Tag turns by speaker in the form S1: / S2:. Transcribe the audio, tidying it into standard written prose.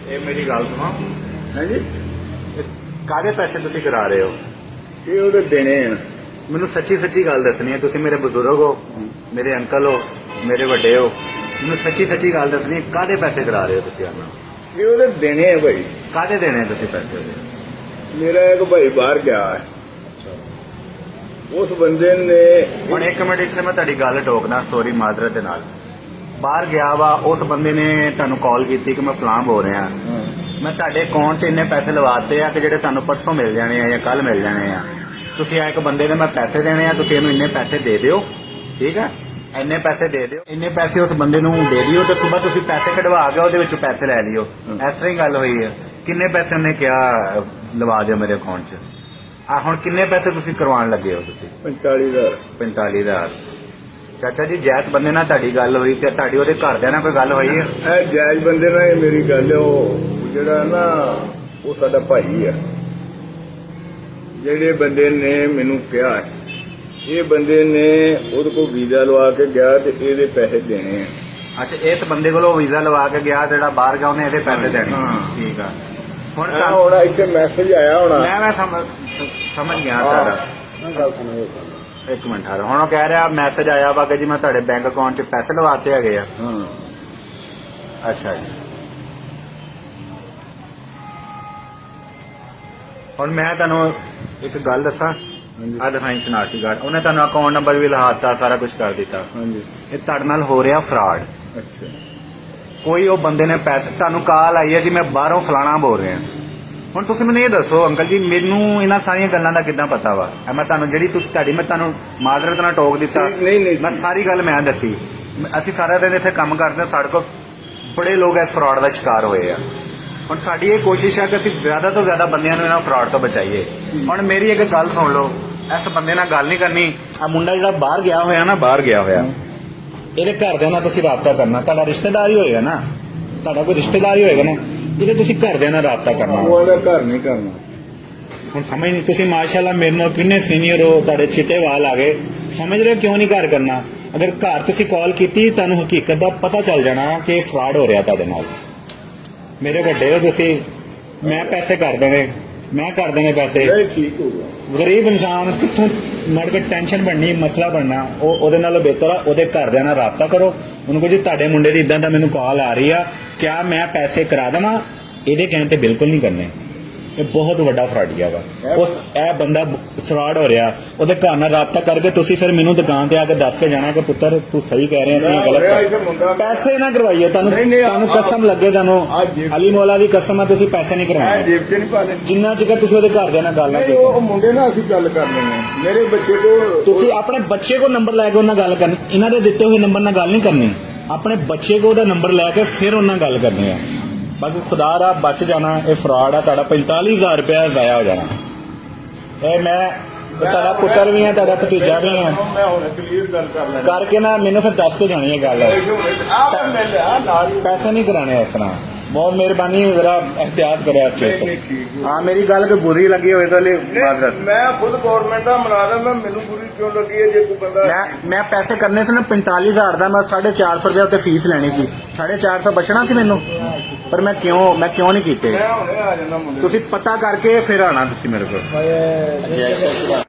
S1: ਇਹ ਮੇਰੀ ਗੱਲ ਸੁਣੋ।
S2: ਹਾਂਜੀ
S1: ਕਾਹਦੇ ਪੈਸੇ ਤੁਸੀਂ ਕਰਾ ਰਹੇ ਹੋ?
S2: ਇਹ ਉਹਦੇ ਦੇਣੇ ਆ।
S1: ਮੈਨੂੰ ਸੱਚੀ ਸੱਚੀ ਗੱਲ ਦੱਸਣੀ ਹੈ। ਤੁਸੀਂ ਮੇਰੇ ਬਜ਼ੁਰਗ ਹੋ, ਮੇਰੇ ਅੰਕਲ ਹੋ, ਮੇਰੇ ਵੱਡੇ ਹੋ। ਮੈਨੂੰ ਸੱਚੀ ਸੱਚੀ ਗੱਲ ਦੱਸਣੀ ਹੈ, ਕਾਹਦੇ ਪੈਸੇ ਕਰਾ ਰਹੇ ਹੋ ਤੁਸੀਂ ਉਹਨਾਂ?
S2: ਇਹ ਉਹਦੇ ਦੇਣੇ ਆ ਭਾਈ।
S1: ਕਾਹਦੇ ਦੇਣੇ ਤੁਸੀਂ ਪੈਸੇ ਉਹਦੇ?
S2: ਮੇਰਾ ਇੱਕ ਭਾਈ ਬਾਹਰ ਗਿਆ ਹੈ, ਉਸ ਬੰਦੇ ਨੇ
S1: ਹੁਣ ਇੱਕ ਮਿੰਟ ਇੱਥੇ ਮੈਂ ਤੁਹਾਡੀ ਗੱਲ ਟੋਕਦਾ, ਸੋਰੀ ਮਾਜ਼ਰਤ ਦੇ ਨਾਲ। ਬਾਹਰ ਗਿਆ ਵਾ, ਉਸ ਬੰਦੇ ਨੇ ਤੁਹਾਨੂੰ ਕਾਲ ਕੀਤੀ ਕਿ ਮੈਂ ਫਲਾਣ ਹੋ ਰਿਹਾ, ਮੈਂ ਤੁਹਾਡੇ ਅਕਾਊਂਟ 'ਚ ਇੰਨੇ ਪੈਸੇ ਲਵਾਤੇ ਆ ਕਿ ਜਿਹੜੇ ਤੁਹਾਨੂੰ ਪਰਸੋਂ ਮਿਲ ਜਾਣੇ ਆ ਜਾਂ ਕੱਲ ਮਿਲ ਜਾਣੇ ਆ। ਤੁਸੀਂ ਆ ਇੱਕ ਬੰਦੇ ਨੇ ਮੈਂ ਪੈਸੇ ਦੇਣੇ ਆ, ਤੁਸੀਂ ਇਹਨੂੰ ਇੰਨੇ ਪੈਸੇ ਦੇ ਦਿਓ, ਠੀਕ ਹੈ? ਇੰਨੇ ਪੈਸੇ ਦੇ ਦਿਓ, ਇੰਨੇ ਪੈਸੇ ਉਸ ਬੰਦੇ ਨੂੰ ਦੇ ਦਿਓ ਤੇ ਸਵੇਰ ਤੁਸੀਂ ਪੈਸੇ ਕਢਵਾ ਕੇ ਉਹਦੇ ਵਿੱਚੋਂ ਪੈਸੇ ਲੈ ਲਿਓ। ਇਸ ਤਰ੍ਹਾਂ ਹੀ ਗੱਲ ਹੋਈ ਹੈ। ਕਿੰਨੇ ਪੈਸੇ ਉਹਨੇ ਕਿਹਾ ਲਵਾ ਦਿਓ ਮੇਰੇ ਅਕਾਊਂਟ 'ਚ? ਆ ਹੁਣ ਕਿੰਨੇ ਪੈਸੇ ਤੁਸੀਂ ਕਰਵਾਉਣ ਲੱਗੇ ਹੋ? ਤੁਸੀਂ
S2: 45,000।
S1: 45,000। ਚਾਚਾ ਜੀ, ਜਾਇਜ਼ ਬੰਦੇ ਨਾਲ ਤੁਹਾਡੀ ਗੱਲ ਹੋਈ ਤੇ ਤੁਹਾਡੀ ਉਹਦੇ ਘਰਦਿਆਂ ਨਾਲ ਕੋਈ ਗੱਲ ਹੋਈ ਹੈ?
S2: ਇਹ ਜਾਇਜ਼ ਬੰਦੇ ਨਾਲ ਇਹ ਮੇਰੀ ਗੱਲ ਹੈ। ਉਹ ਜਿਹੜਾ ਨਾ ਉਹ ਸਾਡਾ ਭਾਈ ਆ। ਜਿਹੜੇ ਬੰਦੇ ਨੇ ਮੈਨੂੰ ਕਿਹਾ ਹੈ, ਇਹ ਬੰਦੇ ਨੇ ਉਹਦੇ ਕੋਲ ਵੀਜ਼ਾ ਲਵਾ ਕੇ ਗਿਆ ਤੇ ਇਹਦੇ ਪੈਸੇ ਦੇਣੇ ਆ।
S1: ਅੱਛਾ, ਇਸ ਬੰਦੇ ਕੋਲੋਂ ਵੀਜ਼ਾ ਲਵਾ ਕੇ ਗਿਆ ਜਿਹੜਾ ਬਾਹਰ ਗਿਆ, ਉਹਨੇ ਇਹਦੇ ਪੈਸੇ ਦੇਣੇ?
S2: ਹਾਂ।
S1: ਠੀਕ ਆ। ਹੁਣ
S2: ਹੁਣ ਇੱਥੇ ਮੈਸੇਜ ਆਇਆ ਹੋਣਾ।
S1: ਮੈਂ ਸਮਝ ਗਿਆ ਤੁਹਾਡਾ।
S2: ਗੱਲ ਸੁਣੋ।
S1: ਇੱਕ ਮਿੰਟ ਠਹਿਰੋ। ਹੁਣ ਉਹ ਕਹਿ ਰਿਹਾ ਮੈਸੇਜ ਆਇਆ ਵਾ ਕਿ ਜੀ ਮੈਂ ਤੁਹਾਡੇ ਬੈਂਕ ਅਕਾਊਂਟ 'ਚ ਪੈਸੇ ਲਵਾਤੇ ਹੈਗੇ ਆ।
S2: ਹਾਂ।
S1: ਅੱਛਾ ਜੀ। ਹੁਣ ਮੈਂ ਤੁਹਾਨੂੰ ਇੱਕ ਗੱਲ ਦੱਸਾਂ।
S2: ਹਾਂਜੀ।
S1: ਆ ਦਿਖਾਈ ਸ਼ਨਾਖਤੀ ਕਾਰਡ, ਉਹਨੇ ਤੁਹਾਨੂੰ ਅਕਾਊਂਟ ਨੰਬਰ ਵੀ ਲਹਾਤਾ, ਸਾਰਾ ਕੁਝ ਕਰ ਦਿੱਤਾ।
S2: ਹਾਂਜੀ।
S1: ਇਹ ਤੁਹਾਡੇ ਨਾਲ ਹੋ ਰਿਹਾ ਫਰਾਡ।
S2: ਅੱਛਾ।
S1: ਕੋਈ ਉਹ ਬੰਦੇ ਨੇ ਪੈਸੇ, ਤੁਹਾਨੂੰ ਕਾਲ ਆਈ ਹੈ ਜੀ ਮੈਂ ਬਾਹਰੋਂ ਫਲਾਣਾ ਬੋਲ ਰਿਹਾ। ਹੁਣ ਤੁਸੀਂ ਮੈਨੂੰ ਇਹ ਦੱਸੋ ਅੰਕਲ ਜੀ, ਮੈਨੂੰ ਇਹਨਾਂ ਸਾਰੀਆਂ ਗੱਲਾਂ ਦਾ ਕਿੱਦਾਂ ਪਤਾ ਵਾ? ਮੈਂ ਤੁਹਾਨੂੰ ਜਿਹੜੀ ਤੁਹਾਡੀ ਮੈਂ ਤੁਹਾਨੂੰ ਮਾਜ਼ਰਤ ਨਾਲ ਟੋਕ ਦਿੱਤਾ।
S2: ਨਹੀਂ
S1: ਮੈਂ ਸਾਰੀ ਗੱਲ ਮੈਂ ਦੱਸੀ। ਅਸੀਂ ਸਾਰਾ ਦਿਨ ਇੱਥੇ ਕੰਮ ਕਰਦੇ ਹਾਂ, ਸਾਡੇ ਕੋਲ ਬੜੇ ਲੋਕ ਇਸ ਫਰਾਡ ਦਾ ਸ਼ਿਕਾਰ ਹੋਏ ਆ। ਹੁਣ ਸਾਡੀ ਇਹ ਕੋਸ਼ਿਸ਼ ਹੈ ਕਿ ਅਸੀਂ ਜ਼ਿਆਦਾ ਤੋਂ ਜ਼ਿਆਦਾ ਬੰਦਿਆਂ ਨੂੰ ਇਹਨਾਂ ਫਰਾਡ ਤੋਂ ਬਚਾਈਏ। ਹੁਣ ਮੇਰੀ ਇੱਕ ਗੱਲ ਸੁਣ ਲਓ, ਇਸ ਬੰਦੇ ਨਾਲ ਗੱਲ ਨਹੀਂ ਕਰਨੀ। ਆ ਮੁੰਡਾ ਜਿਹੜਾ ਬਾਹਰ ਗਿਆ ਹੋਇਆ ਨਾ, ਬਾਹਰ ਗਿਆ ਹੋਇਆ, ਇਹਦੇ ਘਰਦਿਆਂ ਨਾਲ ਤੁਸੀਂ ਰਾਬਤਾ ਕਰਨਾ। ਤੁਹਾਡਾ ਰਿਸ਼ਤੇਦਾਰ ਹੀ ਹੋਏਗਾ ਨਾ, ਤੁਹਾਡਾ ਕੋਈ ਰਿਸ਼ਤੇਦਾਰ ਹੀ ਹੋਏਗਾ ਨਾ, ਇਹਦੇ ਤੁਸੀਂ ਘਰਦਿਆਂ ਨਾਲ ਰਾਬਤਾ ਕਰਨਾ।
S2: ਉਹਦਾ ਘਰ ਨਹੀਂ ਕਰਨਾ।
S1: ਹੁਣ ਸਮਝ ਨਹੀਂ, ਤੁਸੀਂ ਮਾਸ਼ਾਅੱਲਾ ਮੇਰੇ ਨਾਲ ਕਿੰਨੇ ਸੀਨੀਅਰ ਹੋ, ਤੁਹਾਡੇ ਚਿੱਟੇ ਵਾਲ ਆ ਗਏ, ਸਮਝ ਰਹੇ ਕਿਉਂ ਨਹੀਂ ਘਰ ਕਰਨਾ? ਅਗਰ ਘਰ ਤੁਸੀਂ ਕਾਲ ਕੀਤੀ, ਤੁਹਾਨੂੰ ਹਕੀਕਤ ਦਾ ਪਤਾ ਚੱਲ ਜਾਣਾ ਕਿ ਫਰਾਡ ਹੋ ਰਿਹਾ ਤੁਹਾਡੇ ਨਾਲ। ਮੇਰੇ ਵੱਡੇ ਹੋ ਤੁਸੀਂ, ਮੈਂ ਪੈਸੇ ਕਰ ਦੇਣੇ, ਮੈਂ ਕਰ ਦੇਣੇ ਪੈਸੇ।
S2: ਨਹੀਂ ਠੀਕ ਹੋਊਗਾ।
S1: ਗਰੀਬ ਇਨਸਾਨ ਕਿੱਥੋਂ ਮੜ ਕੇ ਟੈਨਸ਼ਨ ਬਣਨੀ, ਮਸਲਾ ਬਣਨਾ। ਉਹਦੇ ਨਾਲੋਂ ਬਿਹਤਰ ਆ ਉਹਦੇ ਘਰਦਿਆਂ ਨਾਲ ਰਾਬਤਾ ਕਰੋ। ਉਹਨੂੰ ਕਹੋ ਜੀ ਤੁਹਾਡੇ ਮੁੰਡੇ ਦੀ ਇਦਾਂ ਦਾ ਮੈਨੂੰ ਕਾਲ ਆ ਰਹੀ ਆ, ਕਿਆ ਮੈਂ ਪੈਸੇ ਕਰਾ ਦੇਵਾਂ? ਇਹਦੇ ਕਹਿਣ ਤੇ ਬਿਲਕੁਲ ਨਹੀਂ ਕਰਨੇ। ਇਹ ਬਹੁਤ ਵੱਡਾ ਫਰਾਡੀਆ ਵਾ। ਇਹ ਬੰਦਾ ਫਰਾਡ ਹੋ ਰਿਹਾ, ਉਹਦੇ ਘਰ ਨਾਲ ਰਾਬਤਾ ਕਰਕੇ ਤੁਸੀਂ ਫਿਰ ਮੈਨੂੰ ਦੁਕਾਨ ਤੇ ਆ ਕੇ ਦੱਸ ਕੇ ਜਾਣਾ ਕਿ ਪੁੱਤਰ ਤੂੰ ਸਹੀ ਕਹਿ ਰਿਹਾ ਸੀ, ਗਲਤ। ਪੈਸੇ ਨਾ ਕਰਵਾਈਏ, ਤੁਹਾਨੂੰ ਕਸਮ ਲੱਗੇ, ਤੁਹਾਨੂੰ ਅਲੀ ਮੌਲਾ ਦੀ ਕਸਮ ਆ, ਤੁਸੀਂ ਪੈਸੇ ਨਹੀਂ ਕਰਵਾਉਣੇ।
S2: ਜੇਬ 'ਚ ਨਹੀਂ ਪਾ ਲੈਣੇ
S1: ਜਿੰਨਾ ਚਿਰ ਤੁਸੀਂ ਉਹਦੇ ਘਰਦਿਆਂ ਨਾਲ ਗੱਲ ਨਾ
S2: ਨਹੀਂ। ਉਹ ਮੁੰਡੇ ਨਾਲ ਅਸੀਂ ਗੱਲ ਕਰ ਲੈਣੇ। ਮੇਰੇ ਬੱਚੇ ਕੋਲ
S1: ਤੁਸੀਂ ਆਪਣੇ ਬੱਚੇ ਕੋਲ ਨੰਬਰ ਲੈ ਕੇ ਉਹਨਾਂ ਗੱਲ ਕਰਨੀ। ਇਹਨਾਂ ਦੇ ਦਿੱਤੇ ਹੋਏ ਨੰਬਰ ਨਾਲ ਗੱਲ ਨਹੀਂ ਕਰਨੀ। ਆਪਣੇ ਬੱਚੇ ਕੋਲ ਉਹਦਾ ਨੰਬਰ ਲੈ ਕੇ ਫਿਰ ਉਹਨਾਂ ਗੱਲ ਕਰਨੀ ਆ। ਬਾਕੀ ਖੁਦਾ ਰਾ ਬਚ ਜਾਣਾ। ਇਹ ਫਰਾਡ ਆ ਤੁਹਾਡਾ। 45,000 ਰੁਪਇਆ ਜ਼ਾਇਆ ਹੋ ਜਾਣਾ। ਇਹ ਮੈਂ ਤੁਹਾਡਾ ਪੁੱਤਰ ਵੀ ਆ, ਤੁਹਾਡਾ ਭਤੀਜਾ ਵੀ ਆ।
S2: ਮੈਂ ਹੁਣ ਕਲੀਅਰ ਗੱਲ ਕਰ ਲੈਣਾ
S1: ਕਰਕੇ ਨਾ ਮੈਨੂੰ ਫਿਰ ਦੱਸ ਕੇ ਜਾਣੀ ਹੈ ਗੱਲ। ਪੈਸੇ ਨਹੀਂ ਕਰਾਣੇ ਇਸ ਤਰ੍ਹਾਂ। ਬਹੁਤ ਮਿਹਰਬਾਨੀ, ਜਰਾ एहतियात करो इस चीज को। हाँ, मेरी गल कोई बुरी लगी हो तो माजरत।
S2: मैं खुद गवर्नमेंट का मुलाजम, मैनू बुरी क्यों लगी है? जे कोई बंदा
S1: मैं पैसे करने से ना 45,000 का मैं 450 रुपया उत्ते फीस लेनी थी। 450 बचना सी मैनू, पर मैं क्यों नहीं कीते?
S2: मैं हुणे आ जाना मुंडे।
S1: तुसी पता करके फिर आना तुसी मेरे को।